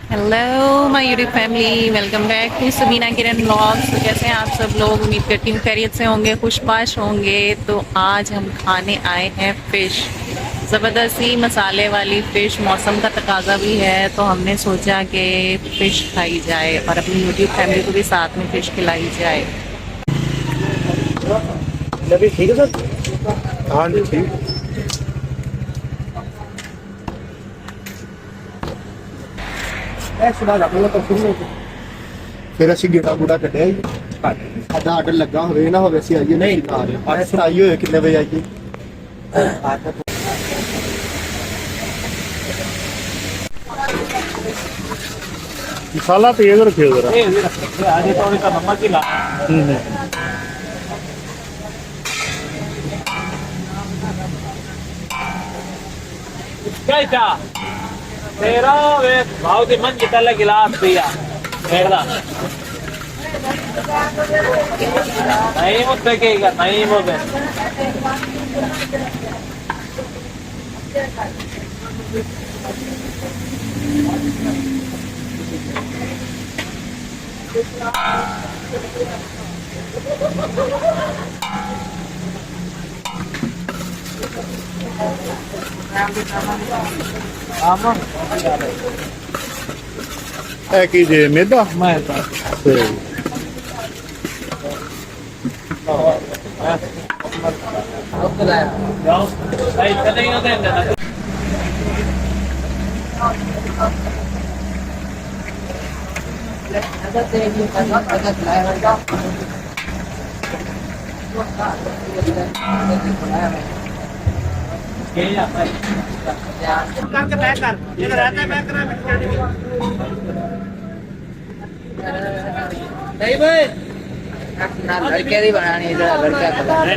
Hello my YouTube family, welcome back to Sabina Kiran vlogs. तो कैसे हैं आप सब लोग? उम्मीद करती हूँ खैरियत से होंगे, खुशबाश होंगे। तो आज हम खाने आए हैं फ़िश, ज़बरदस्ती मसाले वाली फ़िश। मौसम का तकाजा भी है तो हमने सोचा कि फ़िश खाई जाए और अपनी यूट्यूब फैमिली को भी साथ में फ़िश खिलाई जाए। अभी ठीक है सर। हाँ जी ठीक। ਫਿਰ ਅਸੀਂ ਗੇੜਾ ਗੂੜਾ ਕੱਢਿਆ ਜੀ। ਸਾਡਾ ਆਰਡਰ ਲੱਗਾ ਹੋਵੇ ਨਾ ਹੋਵੇ ਅਸੀਂ ਆਈਏ ਨਹੀਂ ਅਸੀਂ ਆਈਏ ਹੋਏ ਕਿੰਨੇ ਵਜੇ ਆਈਏ। ਮਸਾਲਾ ਤੇਜ਼ ਰੱਖਿਓ ਜਰਾ। ਆਜੇ ਥੋੜੀ ਤਾਂ ਨਮਕ ਹੀ ਲਾ। Kaita, pero भाव की मन जितला गिलास पिया मेरा नहीं मुझसे कहेगा नहीं मुझे ਇਹ ਕੀ ਜੇ ਮੇਦਾ मैं ਤੇ जाओ ऐसा नहीं होता है करके पैक कर ये रहता है पैक करा नहीं भाई ना लड़के दी बनानी है लड़का ये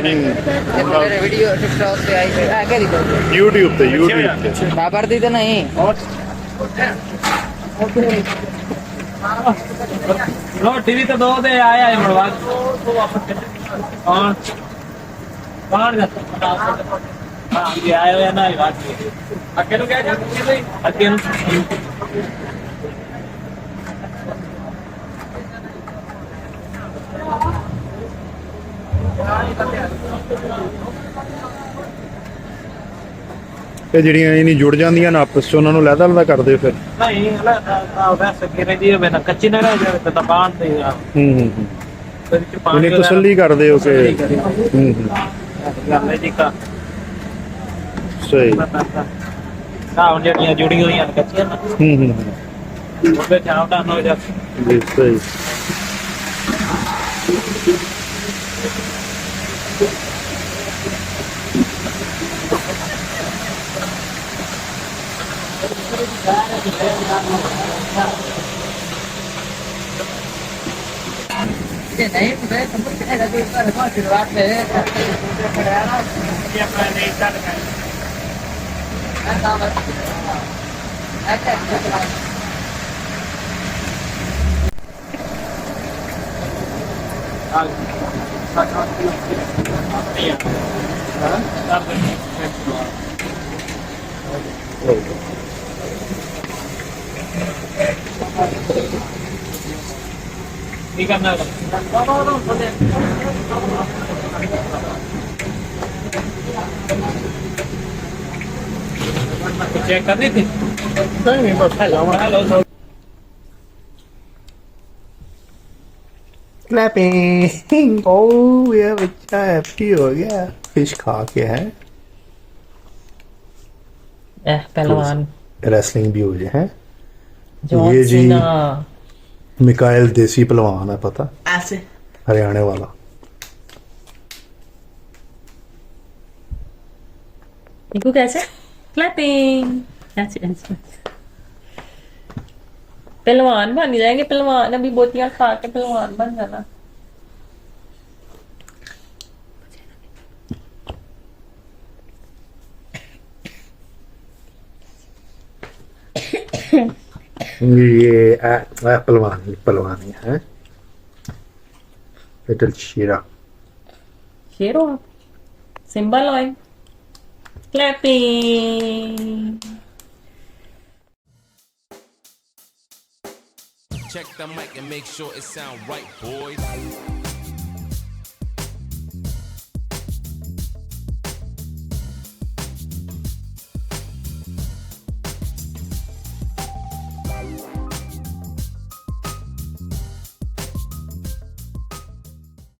मेरे वीडियो टिकटॉक पे आई है आगे दी तो YouTube ਤੇ बाबर दी तो नहीं लो टीवी तो दो दे आया है मरवाद कौन कौन हाँ ये आया है ना ये बात अकेले क्या जाते अकेले ਇਹ ਜਿਹੜੀਆਂ ਇਹ ਨਹੀਂ ਜੁੜ ਜਾਂਦੀਆਂ ਨਾ ਆਪਸ ਚ ਉਹਨਾਂ ਨੂੰ ਲਹਿਦਾ ਲਹਿਦਾ ਕਰਦੇ ਫਿਰ। नहीं वैसे गिरे जी मैंने कच्ची ना रह जाए तो बांध देगा ਉਹਨੇ ਤਸੱਲੀ ਕਰਦੇ ਹੋ ਕਿ जी का ਸਹੀ। हाँ जड़ियाँ जुड़ी हुई हैं कच्चियाँ ना ਉਹਦੇ ਚਾਵਟਾ ਹੋ ਜਾ ਜੀ ਸਹੀ। ये नहीं मैं समझ के लगा तो इसका रखा शुरुआत में ये अपना नहीं चल रहा मैं काम अच्छा करना चेक कर दी थी नहीं बस हेलो क्लैपिंग ओह ये बच्चा हैप्पी हो गया फिश खा के है। पहलवान रेसलिंग भी हो जाए है। जॉन ये जी सीना। मिकाइल देसी पहलवान है पता ऐसे हरियाणा वाला। देखो कैसे क्लैपिंग ऐसे ऐसे पहलवान बन जाएंगे। पहलवान अभी बोतियां खा के पहलवान बन जाना। ये पहलवानी पहलवानी है। लिटिल शीरा शेरो symbol oil clapping. Check the mic and make sure it sound right, boys.